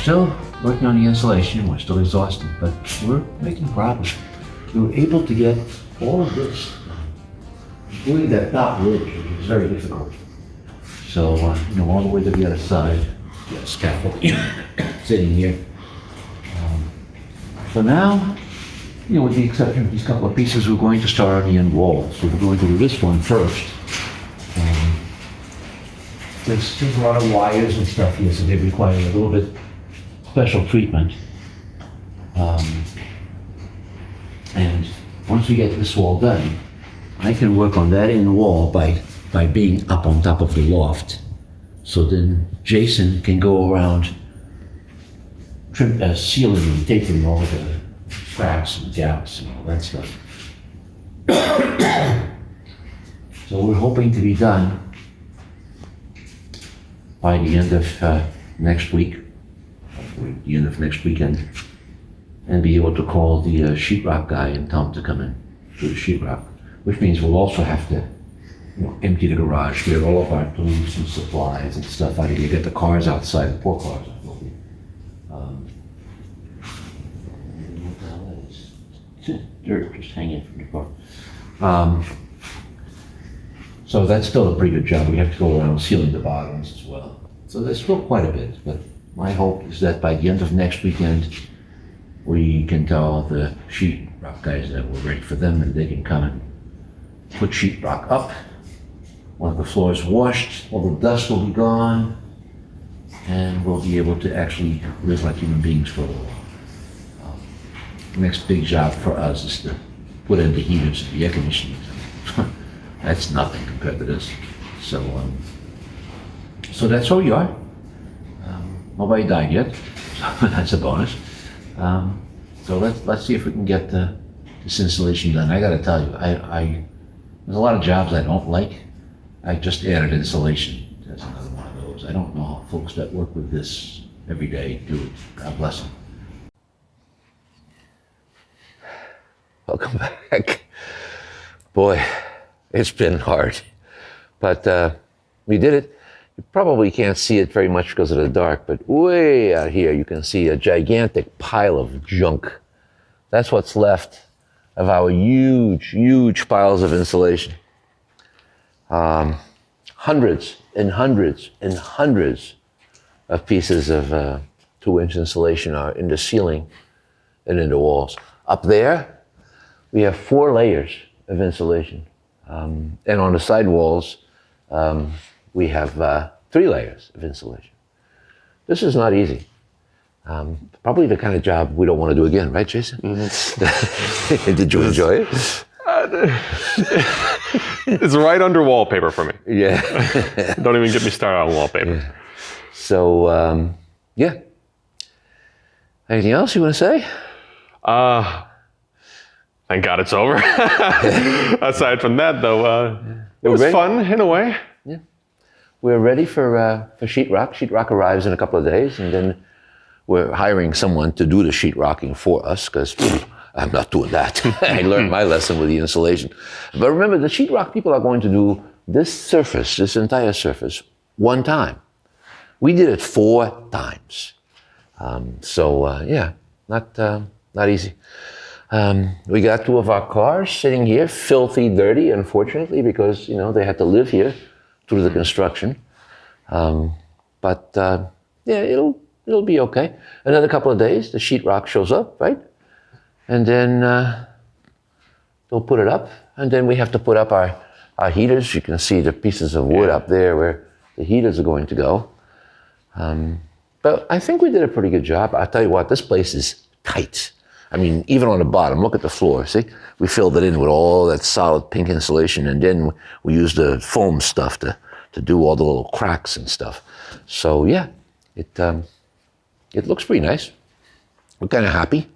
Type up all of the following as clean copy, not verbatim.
still working on the insulation. We're still exhausted, but we're making progress. We were able to get all of this, including that top ridge, which is very difficult. So, all the way to the other side, got scaffolding sitting here. So now, with the exception of these couple of pieces, we're going to start on the end wall. So we're going to do this one first. There's a lot of wires and stuff here, so they require a little bit special treatment. And once we get this wall done, I can work on that end wall by being up on top of the loft. So then Jason can go around sealing and taping all the cracks and gaps and all that stuff. So we're hoping to be done by the end of next week, hopefully the end of next weekend, and be able to call the sheetrock guy and tell him to come in to the sheetrock, which means we'll also have to empty the garage, get all of our tools and supplies and stuff out of here, get the cars outside, the poor cars are filthy. What the hell that is? It's dirt just hanging from the car. So that's still a pretty good job. We have to go around sealing the bottoms as well. So there's still quite a bit, but my hope is that by the end of next weekend, we can tell the sheetrock guys that we're ready for them and they can come and put sheetrock up. Once the floor is washed, all the dust will be gone, and we'll be able to actually live like human beings for a little while. Next big job for us is to put in the heaters and the air conditioning. That's nothing compared to this. So that's where we are. Nobody died yet, so that's a bonus. So let's see if we can get this installation done. I got to tell you, there's a lot of jobs I don't like. I just added insulation. That's another one of those. I don't know how folks that work with this every day do it. God bless them. Welcome back. Boy, it's been hard, but we did it. You probably can't see it very much because of the dark, but way out here you can see a gigantic pile of junk. That's what's left of our huge piles of insulation. Hundreds and hundreds and hundreds of pieces of 2-inch insulation are in the ceiling and in the walls. Up there, we have 4 layers of insulation. And on the side walls, we have 3 layers of insulation. This is not easy. Probably the kind of job we don't want to do again, right, Jason? Mm-hmm. Did you enjoy it? It's right under wallpaper for me. Yeah. Don't even get me started on wallpaper. Yeah. So, yeah. Anything else you want to say? Thank God it's over. Aside from that, though, it was fun in a way. Yeah. We're ready for sheetrock. Sheetrock arrives in a couple of days, and then we're hiring someone to do the sheetrocking for us, because I'm not doing that. I learned my lesson with the insulation. But remember, the sheetrock people are going to do this surface, this entire surface, one time. We did it 4 times. Yeah, not easy. We got 2 of our cars sitting here, filthy dirty, unfortunately, because they had to live here through the construction. Yeah, it'll be okay. Another couple of days, the sheetrock shows up, right? And then they'll put it up, and then we have to put up our heaters. You can see the pieces of wood up there where the heaters are going to go. But I think we did a pretty good job. I'll tell you what, this place is tight. I mean, even on the bottom, look at the floor, see? We filled it in with all that solid pink insulation, and then we used the foam stuff to do all the little cracks and stuff. So yeah, it looks pretty nice. We're kind of happy.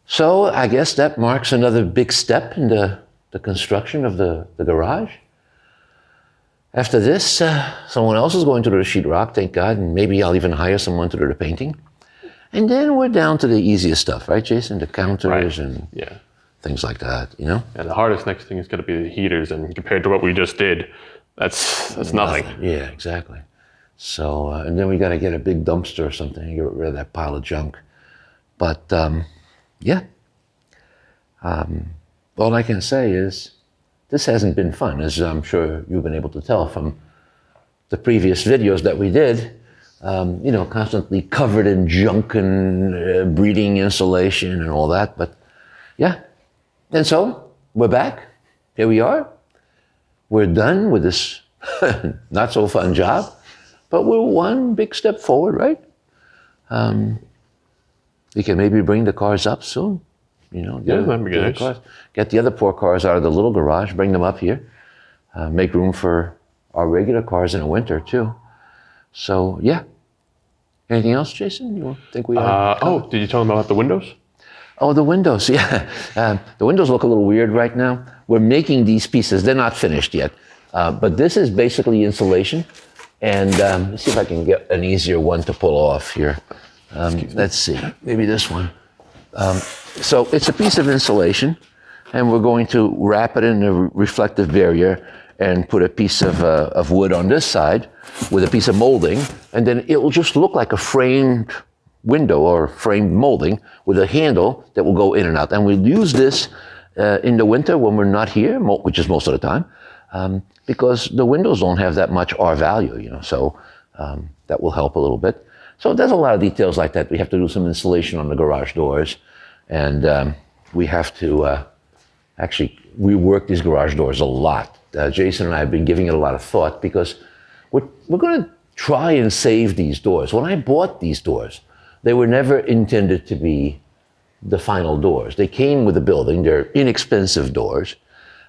So I guess that marks another big step in the construction of the garage. After this, someone else is going to do the sheetrock, thank God, and maybe I'll even hire someone to do the painting. And then we're down to the easiest stuff, right, Jason? The counters and things like that, Yeah, the hardest next thing is going to be the heaters, and compared to what we just did, that's nothing. Yeah, exactly. So, and then we got to get a big dumpster or something and get rid of that pile of junk. But yeah, all I can say is this hasn't been fun, as I'm sure you've been able to tell from the previous videos that we did. You know, constantly covered in junk and breeding insulation and all that. But yeah, and so we're back. Here we are. We're done with this not so fun job, but we're one big step forward, right? We can maybe bring the cars up soon. You know, that'd be nice. Get the other poor cars out of the little garage, bring them up here, make room for our regular cars in the winter too. So yeah. Anything else, Jason? You think we are? Did you tell them about the windows? Oh, the windows, yeah. The windows look a little weird right now. We're making these pieces. They're not finished yet. But this is basically insulation. And let's see if I can get an easier one to pull off here. Let's see, maybe this one. So it's a piece of insulation, and we're going to wrap it in a reflective barrier and put a piece of wood on this side with a piece of molding, and then it will just look like a framed window or framed molding with a handle that will go in and out. And we'll use this in the winter when we're not here, which is most of the time, because the windows don't have that much R value, you know, so that will help a little bit. So there's a lot of details like that. We have to do some installation on the garage doors, and we have to actually rework these garage doors a lot. Jason and I have been giving it a lot of thought because we're going to try and save these doors. When I bought these doors, they were never intended to be the final doors. They came with the building. They're inexpensive doors.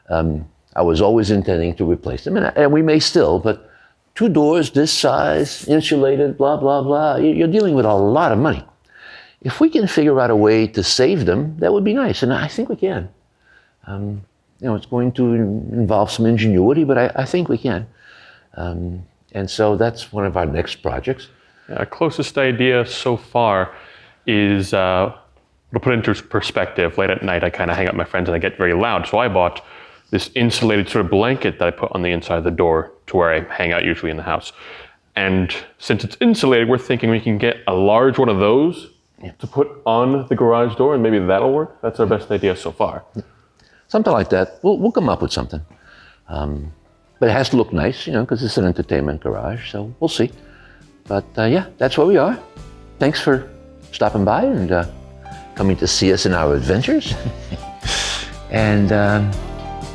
I was always intending to replace them, and we may still, but 2 doors this size, insulated, blah, blah, blah, you're dealing with a lot of money. If we can figure out a way to save them, that would be nice, and I think we can. You know, it's going to involve some ingenuity, but I think we can. And so that's one of our next projects. Our closest idea so far is, to put it into perspective, late at night I kind of hang out with my friends and I get very loud. So I bought this insulated sort of blanket that I put on the inside of the door to where I hang out usually in the house. And since it's insulated, we're thinking we can get a large one of those to put on the garage door, and maybe that'll work. That's our best idea so far. Something like that. We'll come up with something. But it has to look nice, you know, because it's an entertainment garage, so we'll see. But yeah, that's where we are. Thanks for stopping by and coming to see us in our adventures. And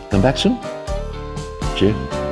come back soon. Cheers.